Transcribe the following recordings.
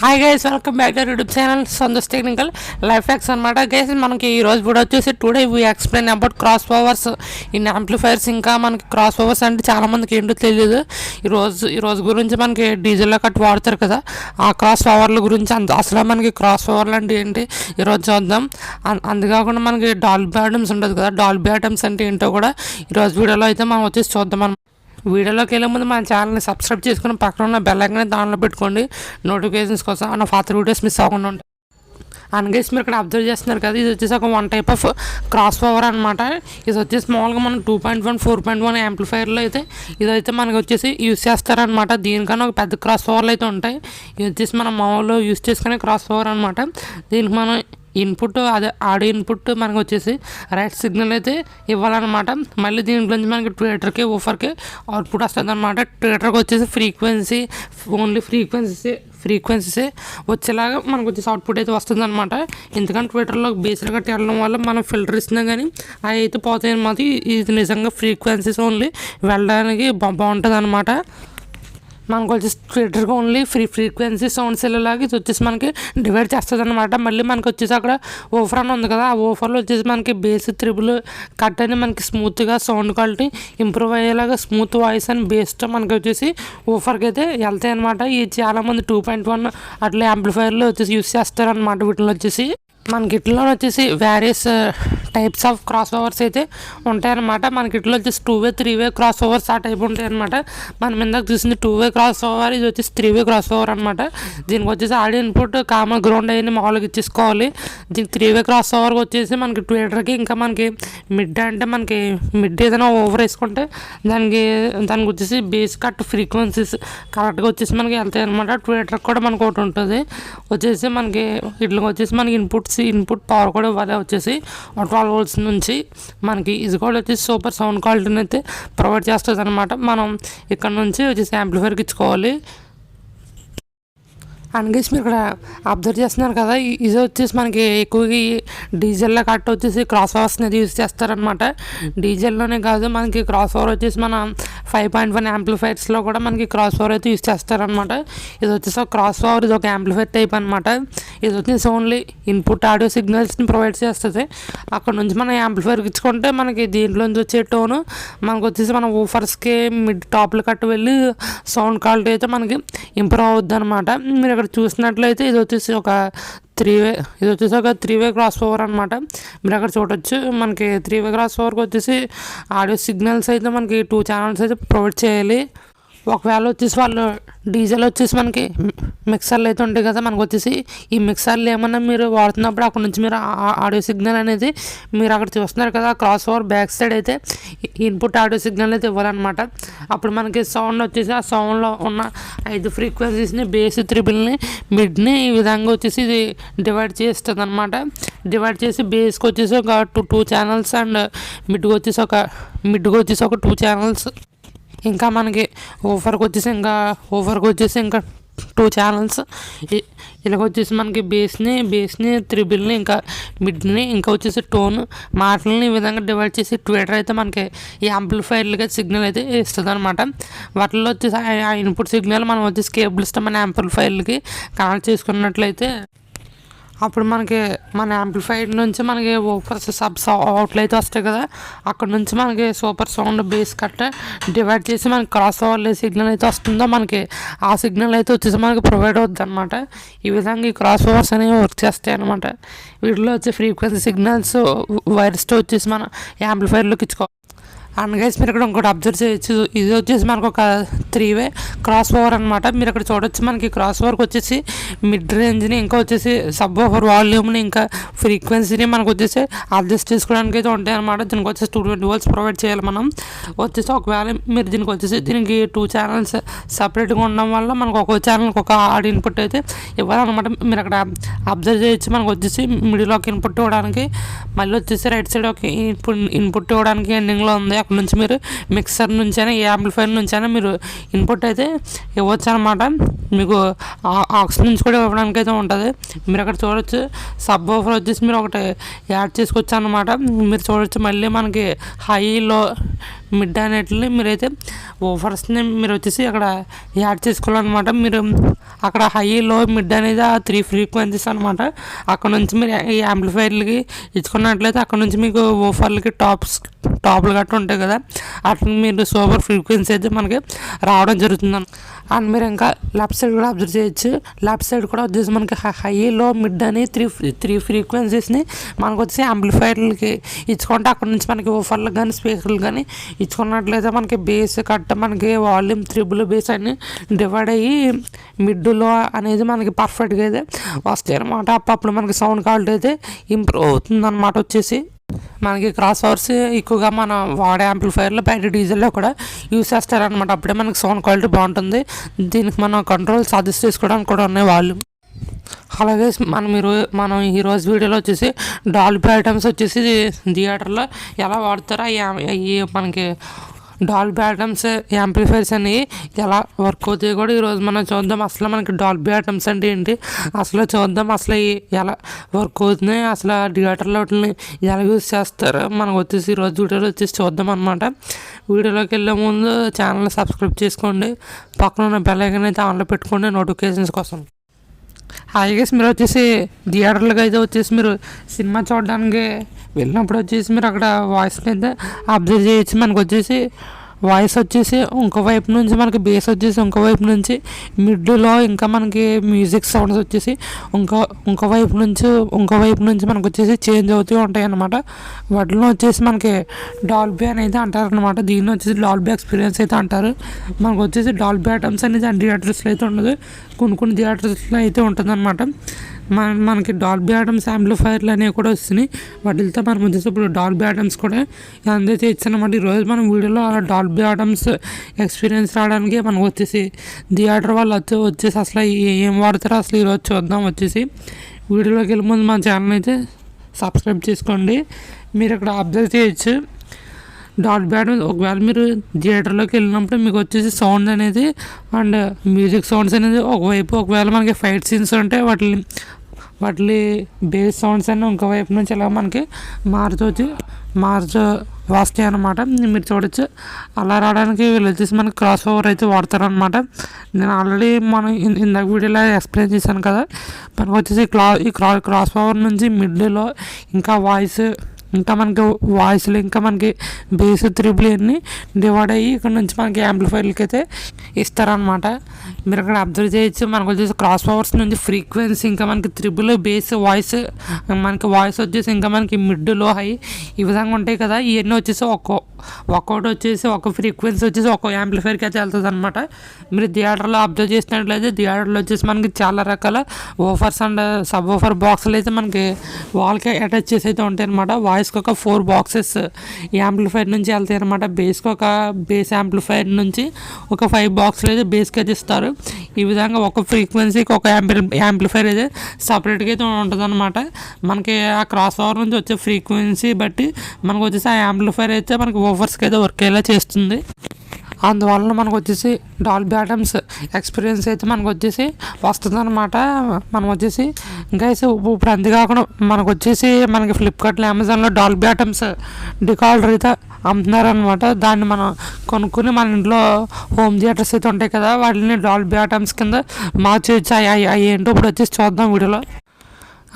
Hi guys, welcome back to YouTube channel Santosh technical life hacks అనమాట. Guys మనకి ఈరోజు కూడా వచ్చేసి today we explain about cross overs in amplifiers. ఇంకా మనకి క్రాస్ ఓవర్స్ అంటే చాలామందికి ఏంటో తెలియదు. ఈరోజు గురించి మనకి డీజిల్లో కట్టి వాడతారు కదా, ఆ క్రాస్ ఓవర్ల గురించి అసలు మనకి క్రాస్ ఓవర్లు అంటే ఏంటి ఈరోజు చూద్దాం. అందుకాకుండా మనకి డాల్బీ ఐటమ్స్ ఉంటుంది కదా, డాల్బీ ఐటమ్స్ అంటే ఏంటో కూడా ఈరోజు వీడియోలో అయితే మనం వచ్చేసి చూద్దాం. వీడియోలోకి వెళ్ళే ముందు మన ఛానల్ని సబ్స్క్రైబ్ చేసుకుని పక్కన ఉన్న బెల్ ఐకాన్ దానిలో పెట్టుకోండి, నోటిఫికేషన్స్ కోసం నా ఫాదర్ వీడియోస్ మిస్ అవ్వకుండా ఉంటాయి. అండ్ గైస్ మీరు ఇక్కడ అబ్జర్వ్ చేస్తున్నారు కదా, ఇది వచ్చేసి ఒక one type of cross over అనమాట. ఇది వచ్చేసి మామూలుగా మనం 2.1 4.1 యాంప్లిఫైర్లో అయితే ఇదైతే మనకి వచ్చేసి యూస్ చేస్తారనమాట. దీనికన్నా ఒక పెద్ద క్రాస్ ఓవర్లు అయితే ఉంటాయి. ఇది వచ్చేసి మనం మామూలుగా యూస్ చేసుకునే క్రాస్ ఓవర్ అనమాట. దీనికి మనం ఇన్పుట్ అదే ఆడియో ఇన్పుట్ మనకు వచ్చేసి రైట్ సిగ్నల్ అయితే ఇవ్వాలన్నమాట. మళ్ళీ దీంట్లోంచి మనకి ట్విటర్కి ఊఫర్కి అవుట్పుట్ వస్తుంది అనమాట. ట్విటర్కి వచ్చేసి ఫ్రీక్వెన్సీ ఓన్లీ ఫ్రీక్వెన్సీసే వచ్చేలాగా మనకు వచ్చేసి అవుట్పుట్ అయితే వస్తుంది అనమాట. ఎందుకంటే ట్విట్టర్లో బేస్లు కట్టి వెళ్ళడం వల్ల మనం ఫిల్టర్ ఇస్తున్నా కానీ అవి అయితే పోతాయి అనమాట. ఇది నిజంగా ఫ్రీక్వెన్సీస్ ఓన్లీ వెళ్ళడానికి బాగుంటుంది అనమాట. మనకు వచ్చేసి ట్విట్టర్కి ఓన్లీ ఫ్రీక్వెన్సీ సౌండ్స్ వెళ్ళేలాగా ఇది వచ్చేసి మనకి డివైడ్ చేస్తుంది అనమాట. మళ్ళీ మనకి వచ్చేసి అక్కడ ఓఫర్ అని ఉంది కదా, ఆ ఓఫర్లో వచ్చేసి మనకి బేస్ త్రిబుల్ కట్ అని మనకి స్మూత్గా సౌండ్ క్వాలిటీ ఇంప్రూవ్ అయ్యేలాగా స్మూత్ వాయిస్ అని బేస్తో మనకి వచ్చేసి ఓఫర్కి అయితే వెళ్తాయి అనమాట. ఈ చాలామంది 2.1 అట్లా యాంప్లిఫైర్లు వచ్చేసి యూస్ చేస్తారనమాట. వీటిలో వచ్చేసి మనకి ఇట్లో వచ్చేసి various types of cross overs అయితే ఉంటాయన్నమాట. మనకి ఇట్లో వచ్చేసి 2-way 3-way క్రాస్ ఓవర్స్ ఆ టైప్ ఉంటాయి అనమాట. మనం ఇందాక చూసింది 2-way క్రాస్ ఓవర్, ఇది వచ్చేసి 3-way క్రాస్ ఓవర్ అనమాట. దీనికి వచ్చేసి ఆడియో ఇన్పుట్ కామన్ గ్రౌండ్ అయ్యి మామూలుగా ఇచ్చేసుకోవాలి. దీనికి 3-way క్రాస్ ఓవర్కి వచ్చేసి మనకి ట్విటర్కి ఇంకా మనకి మిడ్ అంటే మనకి మిడ్ ఏదైనా ఓవర్ వేసుకుంటే దానికి వచ్చేసి బేస్ కట్ ఫ్రీక్వెన్సీస్ కరెక్ట్గా వచ్చేసి మనకి వెళ్తాయి అనమాట. ట్విటర్కి కూడా మనకు ఒకటి ఉంటుంది వచ్చేసి మనకి ఇట్లా వచ్చేసి మనకి ఇన్పుట్ పవర్ కూడా ఇవ్వాలి. వచ్చేసి 12 volts నుంచి మనకి ఇది కూడా వచ్చేసి సూపర్ సౌండ్ క్వాలిటీని అయితే ప్రొవైడ్ చేస్తుంది అనమాట. మనం ఇక్కడ నుంచి వచ్చేసి యాంప్లిఫైర్కి ఇచ్చుకోవాలి. అనగేసి మీరు ఇక్కడ అబ్జర్వ్ చేస్తున్నారు కదా, ఇది వచ్చేసి మనకి ఎక్కువగా డీజిల్లో కట్ వచ్చేసి క్రాస్ ఓవర్స్ అనేది యూజ్ చేస్తారనమాట. డీజిల్లోనే కాదు మనకి క్రాస్ ఓవర్ వచ్చేసి మన 5.1 యాంప్లిఫైర్స్లో కూడా మనకి క్రాస్ ఓవర్ అయితే యూజ్ చేస్తారనమాట. ఇది వచ్చేసి ఒక క్రాస్ ఓవర్, ఇది ఒక యాంప్లిఫైర్ టైప్ అనమాట. ఇది వచ్చేసి ఓన్లీ ఇన్పుట్ ఆడియో సిగ్నల్స్ని ప్రొవైడ్ చేస్తుంది. అక్కడ నుంచి మనం యాంప్లిఫైర్కి ఇచ్చుకుంటే మనకి దీంట్లోంచి వచ్చే టోను మనకు వచ్చేసి మన ఊఫర్స్కి మిడ్ టాప్లు కట్టు వెళ్ళి సౌండ్ క్వాలిటీ అయితే మనకి ఇంప్రూవ్ అవుద్ది అనమాట. మీరు ఇక్కడ చూసినట్లయితే ఇది వచ్చేసి ఒక 3-way క్రాస్ ఓవర్ అనమాట. మీరు అక్కడ చూడొచ్చు మనకి 3-way క్రాస్ ఓవర్కి వచ్చేసి ఆడియో సిగ్నల్స్ అయితే మనకి 2 ఛానల్స్ అయితే ప్రొవైడ్ చేయాలి. ఒకవేళ వచ్చేసి వాళ్ళు డీజిల్ వచ్చేసి మనకి మిక్సర్లు అయితే ఉంటాయి కదా, మనకు వచ్చేసి ఈ మిక్సర్లు ఏమన్నా మీరు వాడుతున్నప్పుడు అక్కడ నుంచి మీరు ఆడియో సిగ్నల్ అనేది మీరు అక్కడ చూస్తున్నారు కదా, క్రాస్ ఓవర్ బ్యాక్ సైడ్ అయితే ఇన్పుట్ ఆడియో సిగ్నల్ అయితే ఇవ్వాలన్నమాట. అప్పుడు మనకి సౌండ్ వచ్చేసి ఆ సౌండ్లో ఉన్న 5 ఫ్రీక్వెన్సీస్ని బేస్ త్రిబుల్ని మిడ్ని ఈ విధంగా వచ్చేసి ఇది డివైడ్ చేస్తుంది అనమాట. డివైడ్ చేసి బేస్కి వచ్చేసి ఒక 2 ఛానల్స్ అండ్ మిడ్కి వచ్చేసి ఒక 2 ఛానల్స్, ఇంకా మనకి ఓవర్కి వచ్చేసి ఇంకా 2 ఛానల్స్, ఇలాగ వచ్చేసి మనకి బేస్ని త్రిబుల్ని ఇంకా మిడ్ని ఇంకా వచ్చేసి టోన్ మాటలని ఈ విధంగా డివైడ్ చేసి ట్విటర్ అయితే మనకి ఈ యాంప్లిఫైర్లుగా సిగ్నల్ అయితే ఇస్తుంది అనమాట. వాటిల్లో వచ్చేసి ఆ ఇన్పుట్ సిగ్నల్ మనం వచ్చేసి కేబుల్స్ మన యాంప్లిఫైర్లకి కనెక్ట్ చేసుకున్నట్లయితే అప్పుడు మనకి మన యాంప్లిఫైర్ నుంచి మనకి ఓపర్ సబ్స్ అవుట్లు అయితే వస్తాయి కదా, అక్కడ నుంచి మనకి super sound base cut divide చేసి మనకి క్రాస్ ఓవర్లో సిగ్నల్ అయితే వస్తుందో మనకి ఆ సిగ్నల్ అయితే వచ్చేసి మనకి ప్రొవైడ్ అవుద్ది అనమాట. ఈ విధంగా ఈ క్రాస్ ఓవర్స్ అనేవి వర్క్ చేస్తాయి అనమాట. వీటిలో వచ్చే ఫ్రీక్వెన్సీ సిగ్నల్స్ వైర్స్తో వచ్చేసి మన యాంప్లిఫైర్లోకి ఇచ్చుకోవాలి. అండ్ గైస్ మీరు ఇక్కడ ఇంకోటి అబ్జర్వ్ చేయొచ్చు, ఇది వచ్చేసి మనకు ఒక 3-way క్రాస్ ఓవర్ అనమాట. మీరు ఇక్కడ చూడొచ్చు మనకి క్రాస్ ఓవర్కి వచ్చేసి మిడ్ రేంజ్ని ఇంకా వచ్చేసి సబ్ ఓవర్ వాల్యూమ్ని ఇంకా ఫ్రీక్వెన్సీని మనకు వచ్చేసి అడ్జస్ట్ చేసుకోవడానికి అయితే ఉంటాయి అనమాట. దీనికి వచ్చేసి 220 volts ప్రొవైడ్ చేయాలి మనం. వచ్చేసి ఒకవేళ మీరు దీనికి 2 ఛానల్స్ సపరేట్గా ఉండడం వల్ల మనకు ఒక్కో ఛానల్కి ఒక ఆడియో ఇన్పుట్ అయితే ఇవ్వాలన్నమాట. మీరు అక్కడ అబ్జర్వ్ చేయొచ్చు మనకు వచ్చేసి మిడిల్ ఒక ఇన్పుట్ ఇవ్వడానికి, మళ్ళీ వచ్చేసి రైట్ సైడ్ ఒక ఇన్పుట్ ఇవ్వడానికి ఎండింగ్లో ఉంది. అక్కడ నుంచి మీరు మిక్సర్ నుంచి అయినా ఏ యాంప్లిఫైర్ నుంచి అయినా మీరు ఇన్పుట్ అయితే ఇవ్వచ్చు అనమాట. మీకు ఆక్స్ నుంచి కూడా ఇవ్వడానికి అయితే ఉంటుంది. మీరు అక్కడ చూడొచ్చు సబ్ వూఫర్ వచ్చేసి మీరు ఒకటి యాడ్ చేసుకోవచ్చు అనమాట. మీరు చూడొచ్చు మళ్ళీ మనకి హై లో మిడ్ అనేటిని మీరైతే వూఫర్స్ని మీరు వచ్చేసి అక్కడ యాడ్ చేసుకోవాలన్నమాట. మీరు అక్కడ హై లో మిడ్ అనేది ఆ 3 ఫ్రీక్వెన్సీస్ అనమాట. అక్కడ నుంచి మీరు ఈ యాంప్లిఫైర్లకి ఇచ్చుకున్నట్లయితే అక్కడ నుంచి మీకు వూఫర్లకి టాప్లు గట్రా ఉంటాయి కదా, అట్లా మీరు సూపర్ ఫ్రీక్వెన్సీ అయితే మనకి రావడం జరుగుతుంది. అండ్ మీరు ఇంకా లెఫ్ట్ సైడ్ కూడా అబ్జర్వ్ చేయొచ్చు. లెఫ్ట్ సైడ్ కూడా వచ్చేసి మనకి హై లో మిడ్ అని త్రీ ఫ్రీక్వెన్సీస్ని మనకు వచ్చి యాంప్లిఫైర్లకి ఇచ్చుకుంటే అక్కడ నుంచి మనకి వూఫర్లు కానీ స్పీకర్లు కానీ ఇచ్చుకున్నట్లయితే మనకి బేస్ కట్ట మనకి వాల్యూమ్ త్రిబుల్ బేస్ అన్ని డివైడ్ అయ్యి మిడ్లో అనేది మనకి పర్ఫెక్ట్గా అయితే వస్తాయి అనమాట. అప్పుడు మనకి సౌండ్ క్వాలిటీ అయితే ఇంప్రూవ్ అవుతుంది అనమాట. వచ్చేసి మనకి క్రాస్ ఓవర్స్ ఎక్కువగా మనం వాడే యాంప్లిఫైర్లో బయట డీజిల్లో కూడా యూస్ చేస్తారనమాట. అప్పుడే మనకి సౌండ్ క్వాలిటీ బాగుంటుంది. దీనికి మనం కంట్రోల్స్ అడ్జస్ట్ చేసుకోవడానికి కూడా ఉన్నాయి వాల్యూమ్. అలాగే మనం ఈరోజు వీడియోలో వచ్చేసి డాల్బీ ఐటమ్స్ వచ్చేసి థియేటర్లో ఎలా వాడతారో అవి మనకి డాల్బీ ఐటమ్స్ యాంప్లిఫైర్స్ అనేవి ఎలా వర్క్ అవుతాయి కూడా ఈరోజు మనం చూద్దాం. అసలు మనకి డాల్బీ ఐటమ్స్ అంటే ఏంటి అసలు చూద్దాం. అసలు ఎలా వర్క్ అవుతున్నాయి, అసలు థియేటర్లో వాటిని ఎలా యూజ్ చేస్తారు మనకు వచ్చేసి ఈరోజు వీడియోలో వచ్చేసి చూద్దాం అనమాట. వీడియోలోకి వెళ్ళే ముందు ఛానల్ని సబ్స్క్రైబ్ చేసుకోండి, పక్కన ఉన్న బెల్ ఐకాన్ అయితే ఆన్లో పెట్టుకోండి నోటిఫికేషన్స్ కోసం. గైస్ మీరు వచ్చేసి థియేటర్లకు అయితే వచ్చేసి మీరు సినిమా చూడడానికి వెళ్ళినప్పుడు వచ్చేసి మీరు అక్కడ వాయిస్ని అయితే అబ్జర్వ్ చేయొచ్చు. మనకు వచ్చేసి వాయిస్ వచ్చేసి ఇంకో వైపు నుంచి మనకి బేస్ వచ్చేసి ఇంకో వైపు నుంచి మిడ్లో ఇంకా మనకి మ్యూజిక్ సౌండ్స్ వచ్చేసి ఇంకో వైపు నుంచి మనకు వచ్చేసి చేంజ్ అవుతూ ఉంటాయి అన్నమాట. వాటిలో వచ్చేసి మనకి డాల్బీ అనేది అంటారు అనమాట. దీన్ని వచ్చేసి డాల్బీ ఎక్స్పీరియన్స్ అయితే అంటారు. మనకు వచ్చేసి డాల్బీ ఐటమ్స్ అనేది అన్ని థియేటర్స్లో అయితే ఉండదు, కొన్ని థియేటర్స్లో అయితే ఉంటుంది అనమాట. మనకి డాల్బీ ఐటమ్స్ యాంప్లిఫైర్లు అనేవి కూడా వస్తున్నాయి. వాటితో మనం వచ్చేసి ఇప్పుడు డాల్బీ ఐటమ్స్ కూడా అందరితో ఇచ్చానమాట. ఈరోజు మనం వీడియోలో అలా డాల్బీ ఐటమ్స్ ఎక్స్పీరియన్స్ రావడానికి మనం వచ్చేసి థియేటర్ వాళ్ళు వచ్చేసి అసలు ఏం వాడతారో అసలు ఈరోజు చూద్దాం. వచ్చేసి వీడియోలోకి వెళ్ళే ముందు మన ఛానల్ అయితే సబ్స్క్రైబ్ చేసుకోండి. మీరు ఇక్కడ అబ్జర్వ్ చేయొచ్చు డాల్బీ ఐటమ్స్. ఒకవేళ మీరు థియేటర్లోకి వెళ్ళినప్పుడు మీకు వచ్చేసి సౌండ్ అనేది అండ్ మ్యూజిక్ సౌండ్స్ అనేది ఒకవేళ మనకి ఫైట్ సీన్స్ ఉంటే వాటి బేస్ సౌండ్స్ అన్నీ ఇంకో వైపు నుంచి ఇలా మనకి మార్చు వస్తాయి అన్నమాట. మీరు చూడొచ్చు. అలా రావడానికి వీళ్ళు వచ్చేసి మనకి క్రాస్ ఓవర్ అయితే వాడతారనమాట. నేను ఆల్రెడీ మనం ఇందాక వీడియోలో ఎక్స్ప్లెయిన్ చేశాను కదా. మనకు వచ్చేసి ఈ క్రాస్ ఓవర్ నుంచి మిడ్లో ఇంకా మనకి వాయిస్లు ఇంకా మనకి బేస్ త్రిబుల్ అన్నీ డివైడ్ అయ్యి ఇక్కడ నుంచి మనకి యాంప్లిఫైర్లకి అయితే ఇస్తారనమాట. మీరు అక్కడ అబ్జర్వ్ చేయొచ్చు. మనకు వచ్చేసి క్రాస్ ఓవర్స్ నుంచి ఫ్రీక్వెన్సీ ఇంకా మనకి త్రిబుల్ బేస్ మనకి వాయిస్ వచ్చేసి ఇంకా మనకి మిడ్ లో హై ఈ విధంగా ఉంటాయి కదా. ఇవన్నీ వచ్చేసి ఒక్కొక్కటి వచ్చేసి ఒక ఫ్రీక్వెన్సీ వచ్చేసి ఒక యాంప్లిఫైర్కి అయితే వెళ్తుంది అనమాట. మీరు థియేటర్లో అబ్జర్వ్ చేసినట్లయితే థియేటర్లో వచ్చేసి మనకి చాలా రకాల ఓఫర్స్ అండ్ సబ్ ఓఫర్ బాక్సులు అయితే మనకి వాల్కి అటాచ్ చేసి అయితే ఉంటాయి అనమాట. వాయిస్కి ఒక 4 బాక్సెస్ యాంప్లిఫైర్ నుంచి వెళ్తాయి అనమాట. బేస్కి ఒక బేస్ యాంప్లిఫైర్ నుంచి ఒక 5 బాక్సులు అయితే బేస్కి అయితే ఇస్తారు. ఈ విధంగా ఒక ఫ్రీక్వెన్సీకి ఒక యాంప్లిఫైర్ అయితే సపరేట్గా అయితే ఉంటుంది అనమాట. మనకి ఆ క్రాస్ ఓవర్ నుంచి వచ్చే ఫ్రీక్వెన్సీ బట్టి మనకు వచ్చేసి ఆ యాంప్లిఫైర్ అయితే మనకి ఓఫర్స్కి అయితే వర్క్ అయ్యేలా చేస్తుంది. అందువలన మనకు వచ్చేసి డాల్బీ ఐటమ్స్ ఎక్స్పీరియన్స్ అయితే మనకు వచ్చేసి వస్తుంది అనమాట. మనం వచ్చేసి ఇంకా ఇప్పుడు అంతేకాకుండా మనకు వచ్చేసి మనకి ఫ్లిప్కార్ట్లో అమెజాన్లో డాల్బీ ఐటమ్స్ డికాల్డర్ అయితే అమ్ముతున్నారనమాట. దాన్ని మనం కొనుక్కుని మన ఇంట్లో హోమ్ థియేటర్స్ అయితే ఉంటాయి కదా, వాటిని డాల్బీ ఐటమ్స్ కింద మార్చేయచ్చు. అవి ఏంటో ఇప్పుడు వచ్చేసి చూద్దాం వీడియోలో.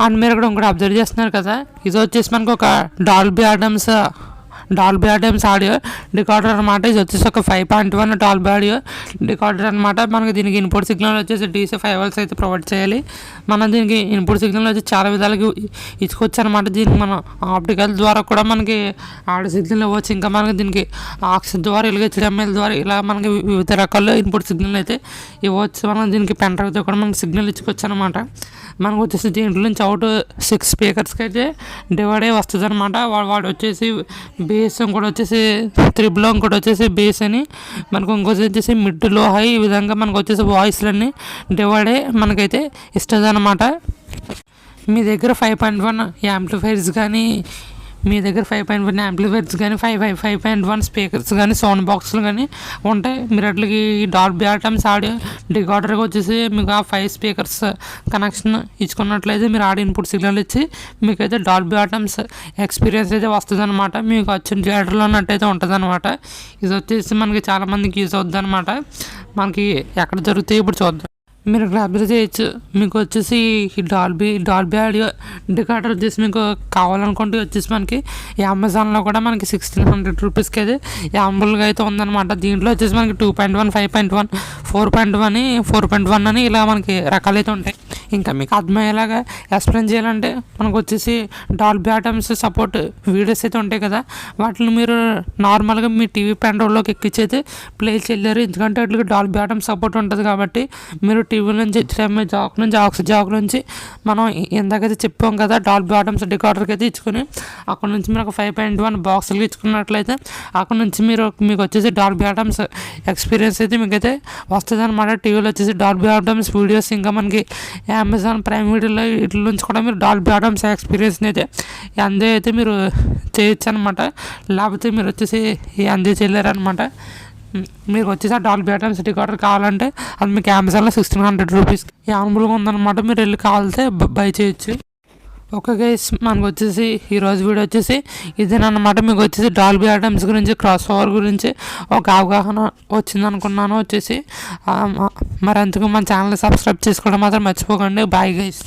అండ్ మీరు ఇక్కడ ఇంకోటి అబ్జర్వ్ చేస్తున్నారు కదా, ఇది వచ్చేసి మనకు ఒక డాల్బీ ఐటమ్స్ ఆడియో డికార్డర్ అనమాట. ఇది వచ్చేసి ఒక 5.1 డాల్బీ ఆడియో డికార్డర్ అనమాట. మనకి దీనికి ఇన్పుట్ సిగ్నల్ వచ్చేసి DC 5 volts అయితే ప్రొవైడ్ చేయాలి. మనం దీనికి ఇన్పుట్ సిగ్నల్ వచ్చి చాలా విధాలుగా ఇచ్చుకోవచ్చు అనమాట. దీనికి మనం ఆప్టికల్ ద్వారా కూడా మనకి ఆడియో సిగ్నల్ ఇవ్వచ్చు. ఇంకా మనకి దీనికి ఆక్స్ ద్వారా ఇలాగ HDMI ద్వారా ఇలా మనకి వివిధ రకాల ఇన్పుట్ సిగ్నల్ అయితే ఇవ్వచ్చు. మనం దీనికి పెన్ డ్రైవ్తో కూడా మనకి సిగ్నల్ ఇచ్చుకోవచ్చు అనమాట. మనకు వచ్చేసి దీంట్లో నుంచి అవుట్ 6 స్పీకర్స్కి అయితే డివైడ్ అయ్యి వస్తుంది అనమాట. వాడు వచ్చేసి బేస్, ఇంకోటి వచ్చేసి త్రిబుల్, ఇంకోటి వచ్చేసి బేస్ అని మనకు ఇంకోటి వచ్చేసి మిడ్ లో హై ఈ విధంగా మనకు వచ్చేసి వాయిస్లన్నీ డివైడ్ అయ్యి మనకైతే ఇస్తుంది అనమాట. మీ దగ్గర 5.1 యాంప్లిఫైర్స్ కానీ మీ దగ్గర 5.1 యాంప్లిఫైర్స్ కానీ 5.1 స్పీకర్స్ కానీ సౌండ్ బాక్స్లు కానీ ఉంటాయి. మీరు అట్లకి డాల్బీ అటామ్స్ ఆడియో రికార్డర్కి వచ్చేసి మీకు ఆ 5 స్పీకర్స్ కనెక్షన్ ఇచ్చుకున్నట్లయితే మీరు ఆడియో ఇన్పుట్ సిగ్నల్ ఇచ్చి మీకైతే డాల్బీ అటామ్స్ ఎక్స్పీరియన్స్ అయితే వస్తుంది అనమాట. మీకు వచ్చిన థియేటర్లో ఉన్నట్టయితే ఉంటుంది అనమాట. ఇది వచ్చేసి మనకి చాలామందికి యూజ్ అవుతుంది అనమాట. మనకి ఎక్కడ జరుగుతాయి ఇప్పుడు చూద్దాం. మీరు ఇక్కడ అబ్జర్వ్ చేయొచ్చు. మీకు వచ్చేసి ఈ డాల్బీ ఆడియో రికార్డర్ వచ్చేసి మీకు కావాలనుకుంటే వచ్చేసి మనకి ఈ అమెజాన్లో కూడా మనకి 1600 రూపీస్కి అయితే యాంబుల్గా అయితే ఉందన్నమాట. దీంట్లో వచ్చేసి మనకి 2.1, 5.1, 4.1 అని ఇలా మనకి రకాలైతే ఉంటాయి. ఇంకా మీకు అర్థమయ్యేలాగా ఎక్స్ప్లెయిన్ చేయాలంటే మనకు వచ్చేసి డాల్బీ అటామ్స్ సపోర్ట్ వీడియోస్ అయితే ఉంటాయి కదా, వాటిని మీరు నార్మల్గా మీ టీవీ పెన్డ్రైవ్లోకి ఎక్కించి అయితే ప్లే చేయలేరు. ఎందుకంటే వాటికి డాల్బీ అటామ్స్ సపోర్ట్ ఉంటుంది కాబట్టి మీరు టీవీ నుంచి HDMI జాక్ నుంచి ఆక్స్ జాక్ నుంచి మనం ఇందాకైతే చెప్పాం కదా డాల్బీ అటామ్స్ రికార్డర్కి అయితే ఇచ్చుకొని అక్కడ నుంచి మీరు ఒక 5.1 బాక్సులు ఇచ్చుకున్నట్లయితే అక్కడ నుంచి మీకు వచ్చేసి డాల్బీ అటామ్స్ ఎక్స్పీరియన్స్ అయితే మీకైతే వస్తుంది అనమాట. టీవీలో వచ్చేసి డాల్బీ అటామ్స్ వీడియోస్ ఇంకా మనకి అమెజాన్ ప్రైమ్ వీడియోలో వీటి నుంచి కూడా మీరు డాల్బీ అటామ్స్ ఎక్స్పీరియన్స్ని అయితే అయితే మీరు చేయొచ్చు అనమాట. లేకపోతే మీరు వచ్చేసి చేయలేరు అనమాట. మీకు వచ్చేసి ఆ డాల్బీ అటామ్స్ రికార్డర్ కావాలంటే అది మీకు అమెజాన్లో 1600 రూపీస్ యాన్బుల్గా ఉందన్నమాట. మీరు వెళ్ళి కావాలితే బై చేయొచ్చు. ఓకే గైస్, మనకు వచ్చేసి ఈరోజు వీడియో వచ్చేసి ఇదేనమాట. మీకు వచ్చేసి డాల్బీ అటామ్స్ గురించి క్రాస్ ఓవర్ గురించి ఒక అవగాహన వచ్చింది అనుకున్నాను వచ్చేసి. మరి అందుకు మన ఛానల్ సబ్స్క్రైబ్ చేసుకోవడం మాత్రం మర్చిపోకండి. Bye guys.